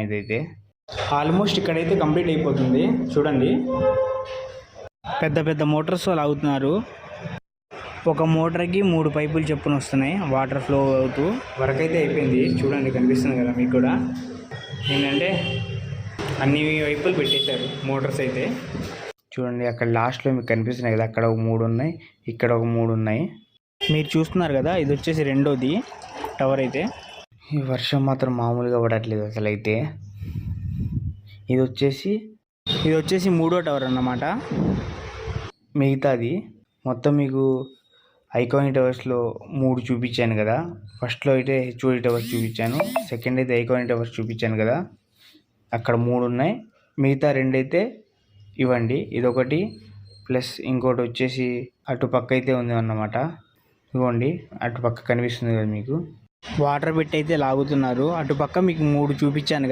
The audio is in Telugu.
ఇదైతే ఆల్మోస్ట్ ఇక్కడైతే కంప్లీట్ అయిపోతుంది. చూడండి, పెద్ద పెద్ద మోటార్స్ లాగుతున్నారు. ఒక మోటార్కి 3 పైపులు చొప్పున వస్తున్నాయి, వాటర్ ఫ్లో అవుతూ వర్క్ అయితే అయిపోయింది. చూడండి, కనిపిస్తుంది కదా మీకు కూడా. ఏంటంటే అన్ని వైపులు పెట్టేశారు మోటార్స్ అయితే. చూడండి, అక్కడ లాస్ట్లో మీకు కనిపిస్తున్నాయి కదా, అక్కడ ఒక 3 ఉన్నాయి, ఇక్కడ ఒక 3 ఉన్నాయి. మీరు చూస్తున్నారు కదా, ఇది వచ్చేసి రెండోది టవర్ అయితే. ఈ వర్షం మాత్రం మామూలుగా పడట్లేదు అసలు అయితే. ఇది వచ్చేసి 3వ టవర్ అన్నమాట. మిగతాది మొత్తం మీకు ఐకానిక్ టవర్స్లో 3 చూపించాను కదా. ఫస్ట్లో అయితే హెచ్ఓడి టవర్స్ చూపించాను, సెకండ్ అయితే ఐకానిక్ టవర్స్ చూపించాను కదా, అక్కడ 3 ఉన్నాయి. మిగతా 2 అయితే ఇవ్వండి, ఇదొకటి ప్లస్ ఇంకోటి వచ్చేసి అటు పక్క అయితే ఉంది అన్నమాట. ఇవ్వండి, అటు పక్క కనిపిస్తుంది కదా మీకు. వాటర్ పెట్టి అయితే లాగుతున్నారు. అటు పక్క మీకు 3 చూపించాను కదా.